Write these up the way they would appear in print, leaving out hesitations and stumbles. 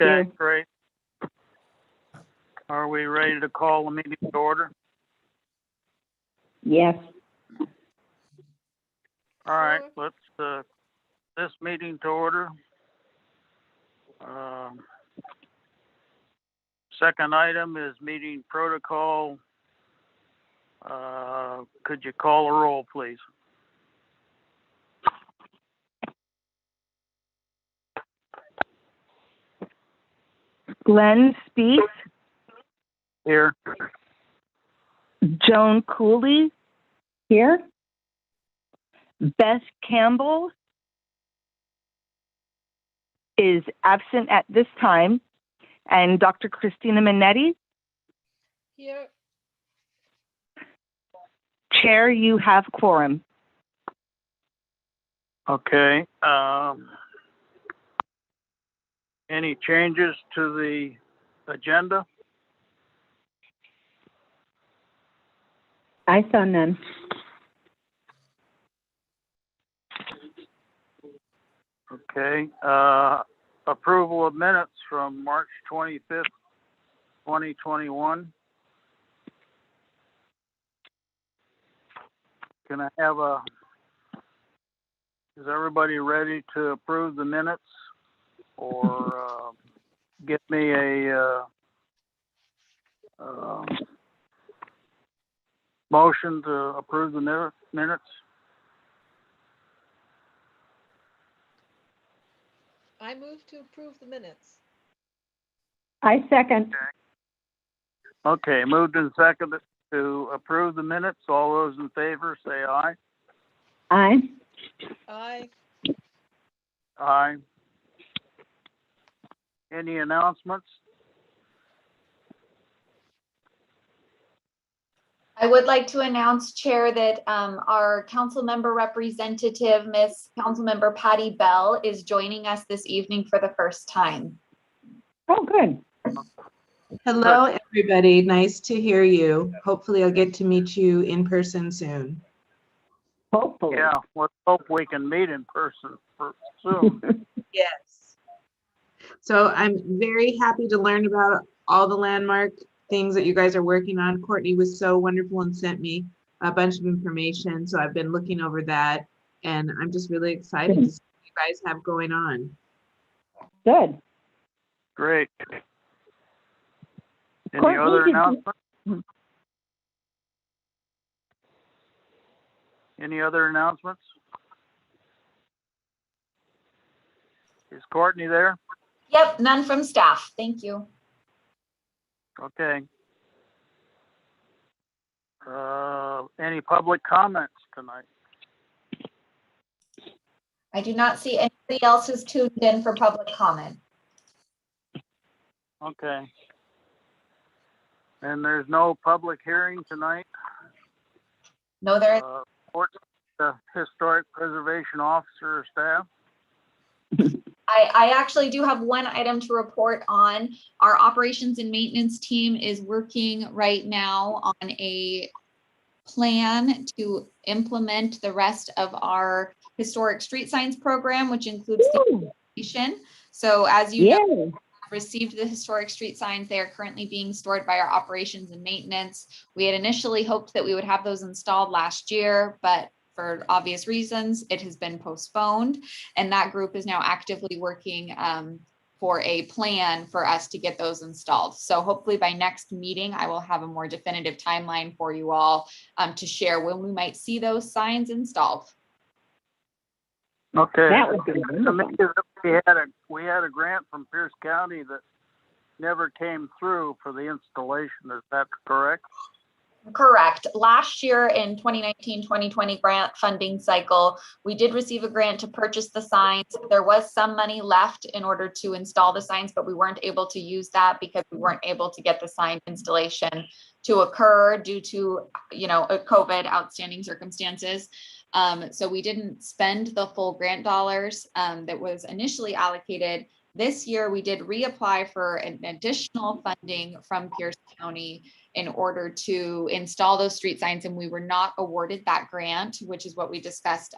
Okay, great. Are we ready to call the meeting to order? Yes. All right, let's, this meeting to order. Second item is meeting protocol. Could you call a roll, please? Glenn Speaks, Here. Joan Cooley. Here. Beth Campbell is absent at this time. And Dr. Christina Minetti. Here. Chair, you have quorum. Okay. Any changes to the agenda? I saw none. Okay. Approval of minutes from March 25th, 2021. Can I have is everybody ready to approve the minutes? Or give me a motion to approve the minutes? I move to approve the minutes. I second. Okay, moved and seconded to approve the minutes. All those in favor say aye. Aye. Aye. Aye. Any announcements? I would like to announce, Chair, that our council member representative, Miss Councilmember Patty Bell, is joining us this evening for the first time. Oh, good. Hello, everybody. Nice to hear you. Hopefully I'll get to meet you in person soon. Hopefully. Yeah, let's hope we can meet in person soon. Yes. So I'm very happy to learn about all the landmark things that you guys are working on. Courtney was so wonderful and sent me a bunch of information. So I've been looking over that and I'm just really excited to see what you guys have going on. Good. Great. Any Courtney, other did you- announcements? Any other announcements? Is Courtney there? Yep, none from staff. Thank you. Okay. Any public comments tonight? I do not see anybody else who's tuned in for public comment. Okay. And there's no public hearing tonight? No, there is. Reports to the Historic Preservation Officer or staff? I actually do have one item to report on. Our operations and maintenance team is working right now on a plan to implement the rest of our historic street signs program, which includes station. So as you know, we've received the historic street signs. They are currently being stored by our operations and maintenance. We had initially hoped that we would have those installed last year, but for obvious reasons, it has been postponed. And that group is now actively working for a plan for us to get those installed. So hopefully by next meeting, I will have a more definitive timeline for you all to share when we might see those signs installed. Okay. That would be wonderful. We had a grant from Pierce County that never came through for the installation. Is that correct? Correct. Last year in 2019-2020 grant funding cycle, we did receive a grant to purchase the signs. There was some money left in order to install the signs, but we weren't able to use that because we weren't able to get the sign installation to occur due to, COVID outstanding circumstances. So we didn't spend the full grant dollars that was initially allocated. This year, we did reapply for an additional funding from Pierce County in order to install those street signs, and we were not awarded that grant, which is what we discussed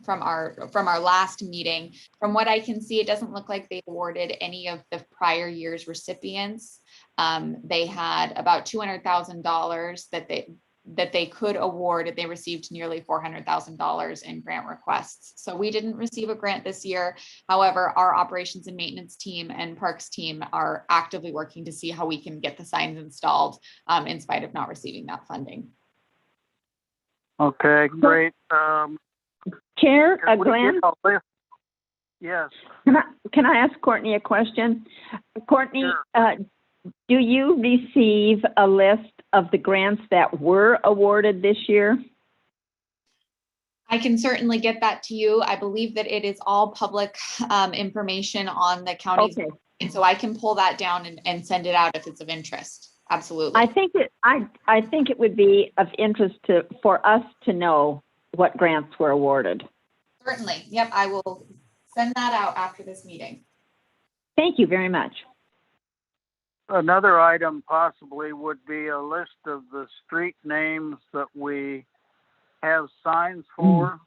from our last meeting. From what I can see, it doesn't look like they awarded any of the prior year's recipients. They had about $200,000 that they could award. They received nearly $400,000 in grant requests. So we didn't receive a grant this year. However, our operations and maintenance team and parks team are actively working to see how we can get the signs installed in spite of not receiving that funding. Okay, great. Chair, Can we Glenn, get a list? Yes, can I ask Courtney a question? Courtney, sure. do you receive a list of the grants that were awarded this year? I can certainly get that to you. I believe that it is all public information on the county's, Okay. and so I can pull that down and send it out if it's of interest. Absolutely. I think it would be of interest for us to know what grants were awarded. Certainly. Yep, I will send that out after this meeting. Thank you very much. Another item possibly would be a list of the street names that we have signs for,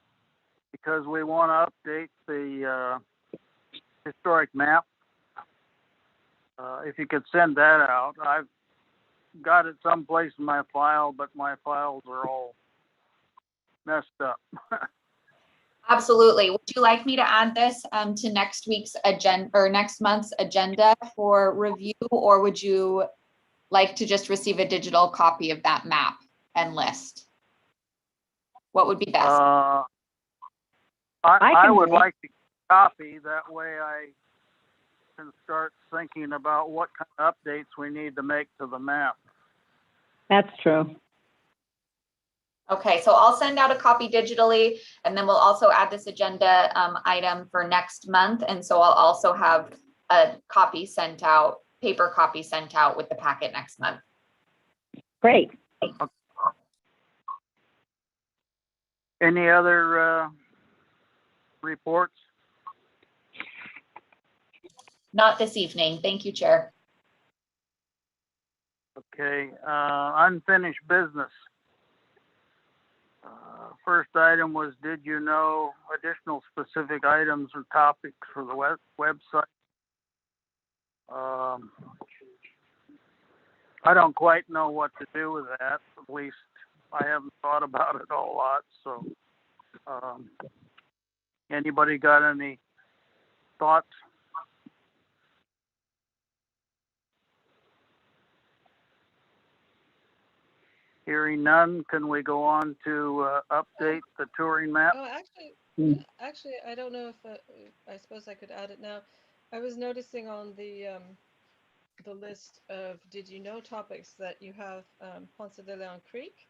because we want to update the historic map. If you could send that out. I've got it someplace in my file, but my files are all messed up. Absolutely. Would you like me to add this to next week's agenda or next month's agenda for review, or would you like to just receive a digital copy of that map and list? What would be best? I would like to copy, that way I can start thinking about what kind of updates we need to make to the map. That's true. Okay, so I'll send out a copy digitally, and then we'll also add this agenda item for next month. And so I'll also have a copy sent out, paper copy sent out with the packet next month. Great. Any other reports? Not this evening. Thank you, Chair. Okay, unfinished business. First item was, did you know additional specific items or topics for the website? I don't quite know what to do with that. At least I haven't thought about it a whole lot. So, anybody got any thoughts? Hearing none, can we go on to update the touring map? Oh, actually, I don't know if I suppose I could add it now. I was noticing on the list of did you know topics that you have Ponce de Leon Creek,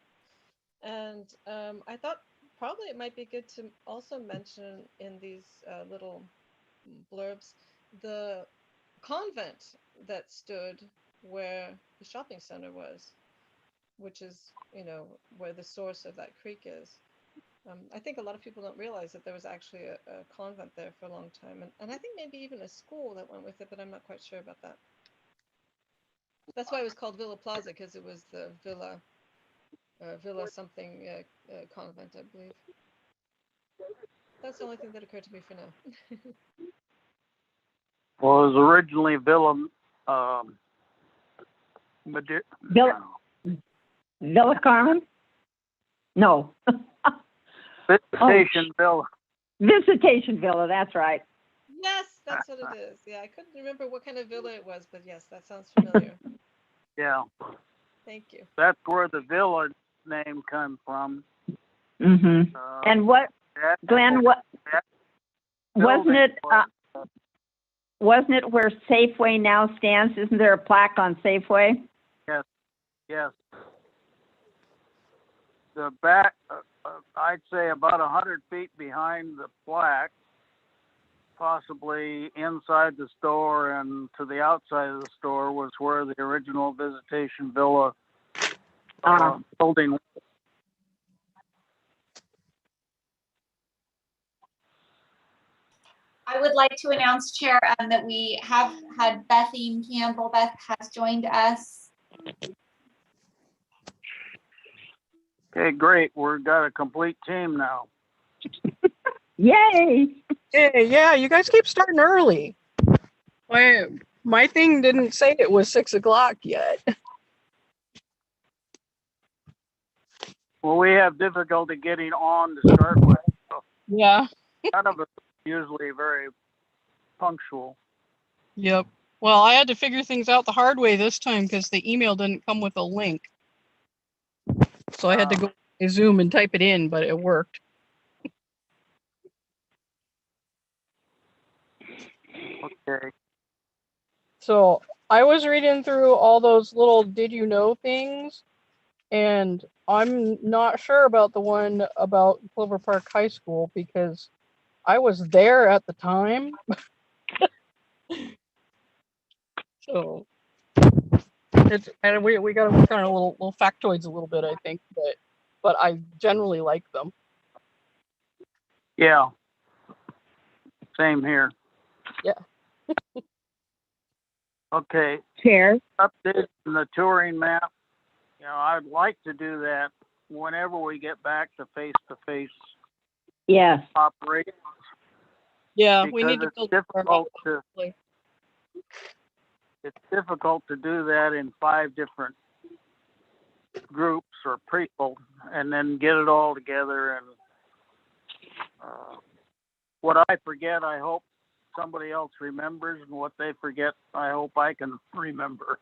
and I thought probably it might be good to also mention in these little blurbs the convent that stood where the shopping center was, which is, where the source of that creek is. I think a lot of people don't realize that there was actually a convent there for a long time, and I think maybe even a school that went with it, but I'm not quite sure about that. That's why it was called Villa Plaza, because it was the Villa something convent, I believe. That's the only thing that occurred to me for now. Well, it was originally Villa Villa Carmen? No. Visitation Villa. Visitation Villa, that's right. Yes, that's what it is. Yeah, I couldn't remember what kind of villa it was, but yes, that sounds familiar. Yeah. Thank you. That's where the villa name comes from. Mm-hmm. And what, Glenn, wasn't it where Safeway now stands? Isn't there a plaque on Safeway? Yes. The back, I'd say about 100 feet behind the plaque, possibly inside the store and to the outside of the store, was where the original Visitation Villa building. I would like to announce, Chair, that we have had Bethine Campbell. Beth has joined us. Okay, great. We've got a complete team now. Yay! Hey, yeah, you guys keep starting early. My thing didn't say it was 6 o'clock yet. Well, we have difficulty getting on to start with. So Yeah. none of us are usually very punctual. Yep. Well, I had to figure things out the hard way this time because the email didn't come with a link. So I had to go to Zoom and type it in, but it worked. Okay. So I was reading through all those little did you know things, and I'm not sure about the one about Clover Park High School because I was there at the time. So it's, and we got to work on our little factoids a little bit, I think, but I generally like them. Yeah. Same here. Yeah. Okay. Chair, Update on the touring map. You know, I'd like to do that whenever we get back to face yes. operations. Yeah, we Because need to it's build difficult our it's difficult to do that in 5 different groups or people and then get it all together. And what I forget, I hope somebody else remembers, and what they forget, I hope I can remember.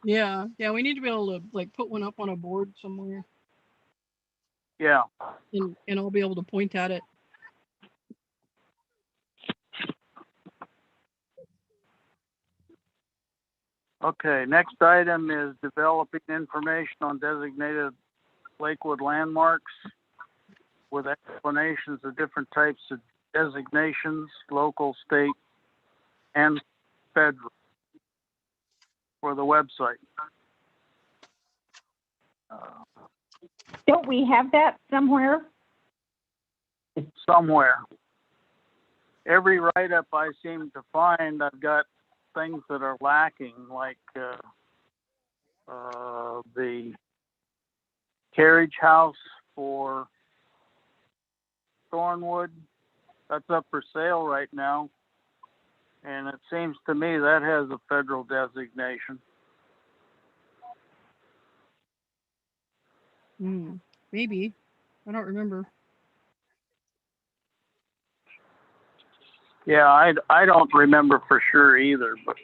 Yeah, we need to be able to like put one up on a board somewhere, Yeah. and I'll be able to point at it. Okay, next item is developing information on designated Lakewood landmarks with explanations of different types of designations, local, state, and federal, for the website. Don't we have that somewhere? Somewhere. Every write-up I seem to find, I've got things that are lacking, like the carriage house for Thornwood. That's up for sale right now. And it seems to me that has a federal designation. Maybe. I don't remember. Yeah, I don't remember for sure either, but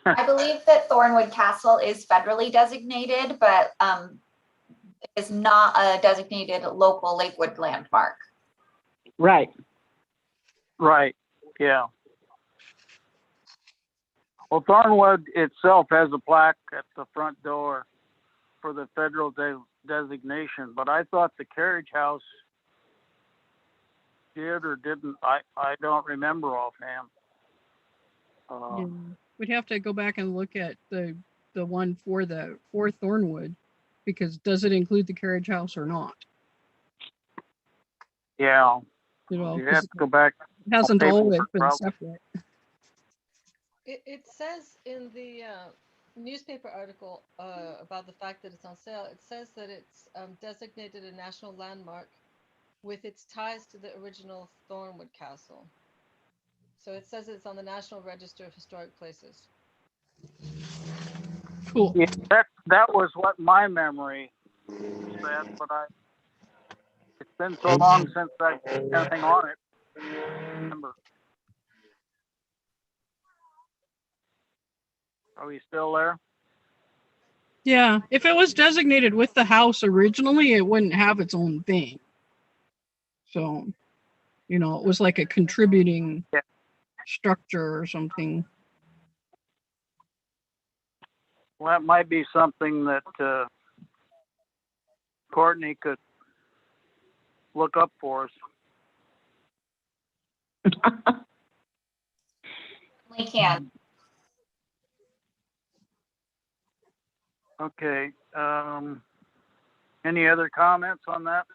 I believe that Thornwood Castle is federally designated, but is not a designated local Lakewood landmark. Right. right, yeah. Well, Thornwood itself has a plaque at the front door for the federal designation, but I thought the carriage house did or didn't. I don't remember offhand. Yeah. We'd have to go back and look at the one for Thornwood, because does it include the carriage house or not? Yeah, You know, you 'cause have to go back. it hasn't always Paperwork, been probably. separate. It says in the newspaper article about the fact that it's on sale, it says that it's designated a national landmark with its ties to the original Thornwood Castle. So it says it's on the National Register of Historic Places. Cool. Yeah, that was what my memory said, but it's been so long since I did anything on it. Remember. Are we still there? Yeah, if it was designated with the house originally, it wouldn't have its own thing. So, you know, it was like a contributing structure or something. Well, that might be something that Courtney could look up for us. We can. Okay. Any other comments on that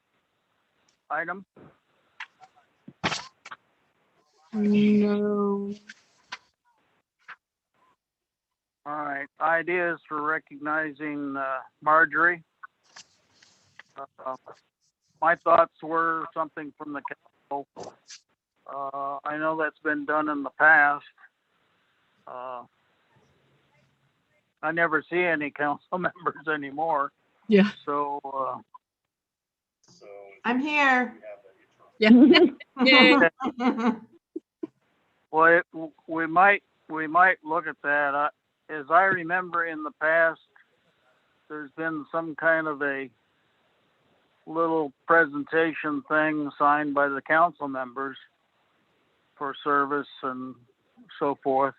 item? No. All right. Ideas for recognizing Marjorie. My thoughts were something from the council I know that's been done in the past. I never see any council members anymore. Yeah. So, I'm here. Yeah. Yay. well, we might look at that. As I remember in the past, there's been some kind of a little presentation thing signed by the council members for service and so forth.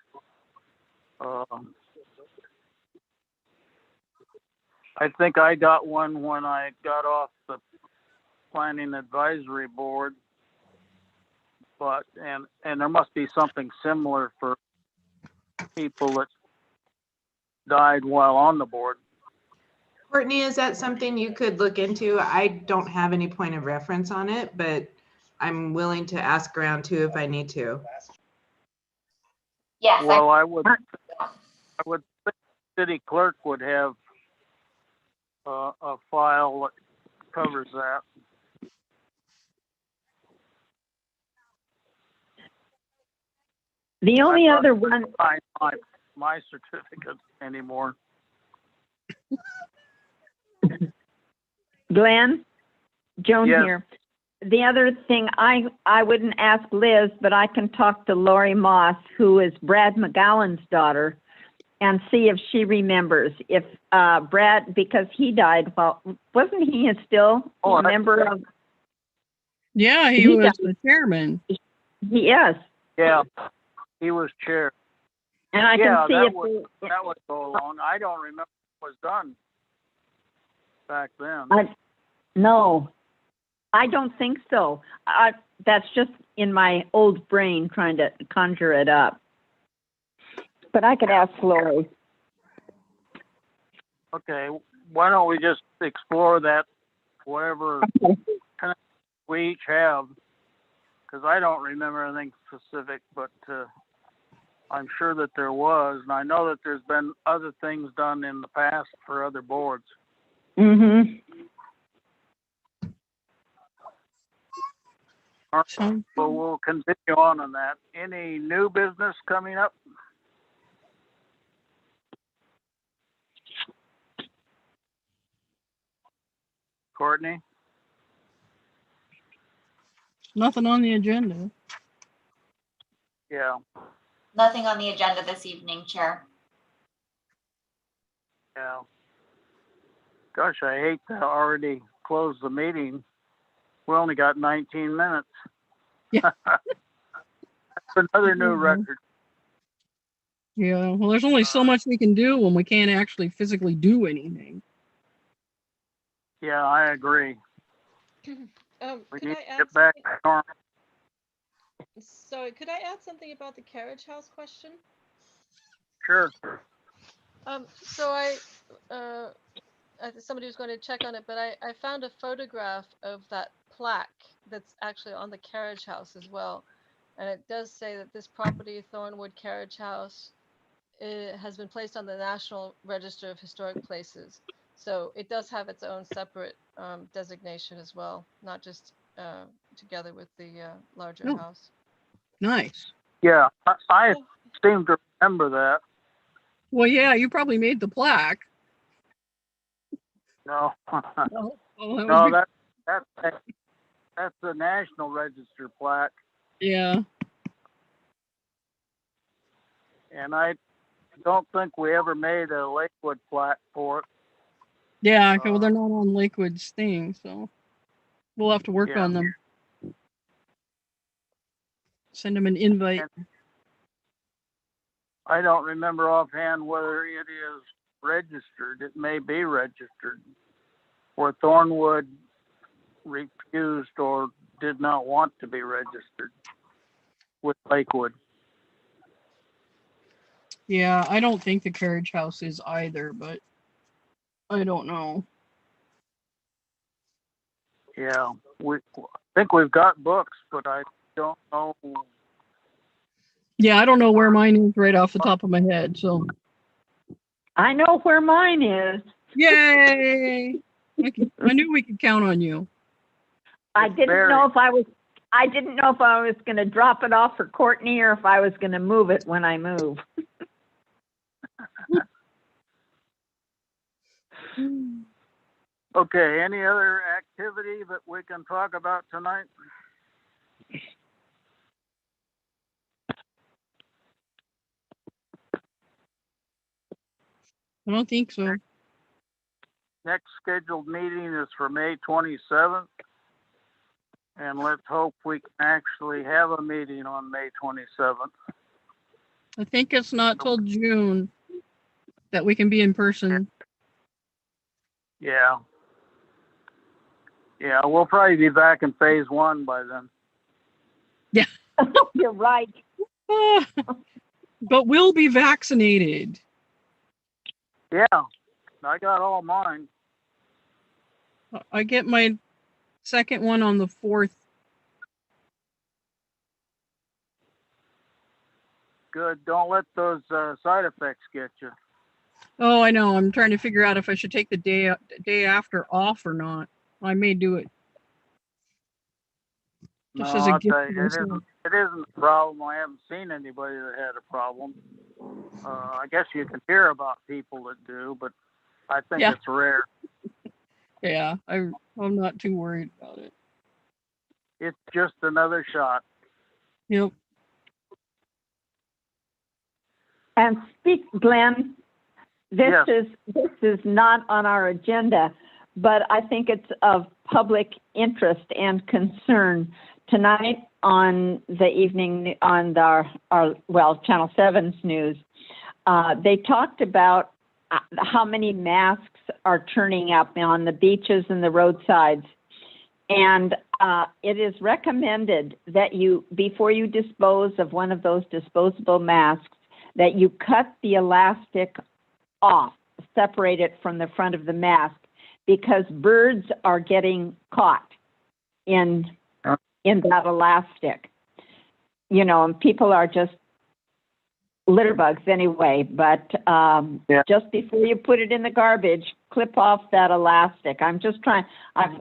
I think I got one when I got off the planning advisory board, but and there must be something similar for people that died while on the board. Courtney, is that something you could look into? I don't have any point of reference on it, but I'm willing to ask around too if I need to. Yes. Well, I would think the city clerk would have a file that covers that. The only other one, Find my certificate anymore. Glenn, Joan Yes. here. The other thing, I wouldn't ask Liz, but I can talk to Lori Moss, who is Brad McGowan's daughter, and see if she remembers. If Brad, because he died, well, wasn't he still a member of? Yeah, he was the chairman. Yes. Yeah, he was chair. And I Yeah, can see that would go along. I don't remember what was done back then. No, I don't think so. That's just in my old brain trying to conjure it up. But I could ask Lori. Okay, why don't we just explore that, whatever kind of we each have, because I don't remember anything specific, but I'm sure that there was, and I know that there's been other things done in the past for other boards. Mm-hmm. All right, so we'll continue on that. Any new business coming up? Courtney? Nothing on the agenda. Yeah, Nothing on the agenda this evening, Chair. yeah. Gosh, I hate to already close the meeting. We only got 19 minutes. Yeah. That's another new record. Yeah, well, there's only so much we can do when we can't actually physically do anything. Yeah, I agree. We Could need I to add get back something? to normal. Sorry, could I add something about the carriage house question? Sure. So somebody was going to check on it, but I found a photograph of that plaque that's actually on the carriage house as well. And it does say that this property, Thornwood Carriage House, has been placed on the National Register of Historic Places. So it does have its own separate designation as well, not just together with the larger house. Nice. Yeah, I seem to remember that. Well, yeah, you probably made the plaque. No, Oh, no, that's the National Register plaque, yeah. and I don't think we ever made a Lakewood plaque for it. Yeah, well, they're not on Lakewood's thing, so we'll have to work on them. Send them an invite. And I don't remember offhand whether it is registered. It may be registered, or Thornwood refused or did not want to be registered with Lakewood. Yeah, I don't think the carriage house is either, but I don't know. Yeah, I think we've got books, but I don't know. Yeah, I don't know where mine is right off the top of my head, so. I know where mine is. Yay! I knew we could count on you. I didn't know if I I didn't know if I was going to drop it off for Courtney or if I was going to move it when I move. Okay, any other activity that we can talk about tonight? I don't think so. Next scheduled meeting is for May 27th. And let's hope we can actually have a meeting on May 27th. I think it's not till June that we can be in person. Yeah. Yeah, we'll probably be back in phase 1 by then. You're right. But we'll be vaccinated. Yeah, I got all mine. I get my second one on the 4th. Good. Don't let those side effects get you. Oh, I know. I'm trying to figure out if I should take the day after off or not. I may do it. No, Just as a I'll gift tell to you, myself. it isn't a problem. I haven't seen anybody that had a problem. I guess you can hear about people that do, but I think Yeah. it's rare. Yeah, I'm not too worried about it. It's just another shot. Yep. And Glenn, this Yes. is not on our agenda, but I think it's of public interest and concern. Tonight on the evening on our Channel 7's news, they talked about how many masks are turning up on the beaches and the roadsides. And it is recommended that before you dispose of one of those disposable masks, that you cut the elastic off, separate it from the front of the mask, because birds are getting caught in that elastic. And people are just litter bugs anyway, but just before you put it in the garbage, clip off that elastic. I'm just trying,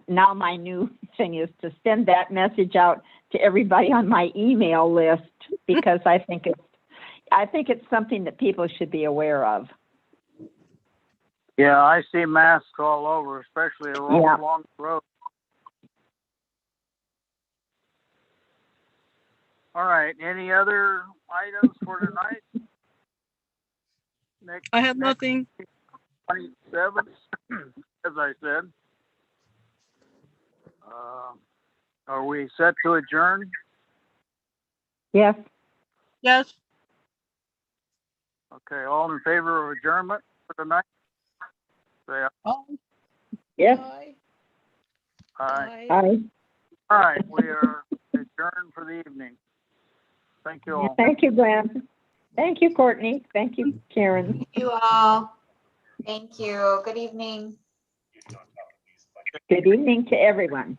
now my new thing is to send that message out to everybody on my email list, because I think it's something that people should be aware of. Yeah, I see masks all over, especially along the road. All right. Any other items for tonight? I have nothing. 27th, as I said. Are we set to adjourn? Yes. Yes. Okay. All in favor of adjournment for tonight? Say Yes. Bye. aye. Aye. All right. We are adjourned for the evening. Thank you all. Thank you, Glenn. Thank you, Courtney. Thank you, Karen. Thank you all. Thank you. Good evening. Good evening to everyone.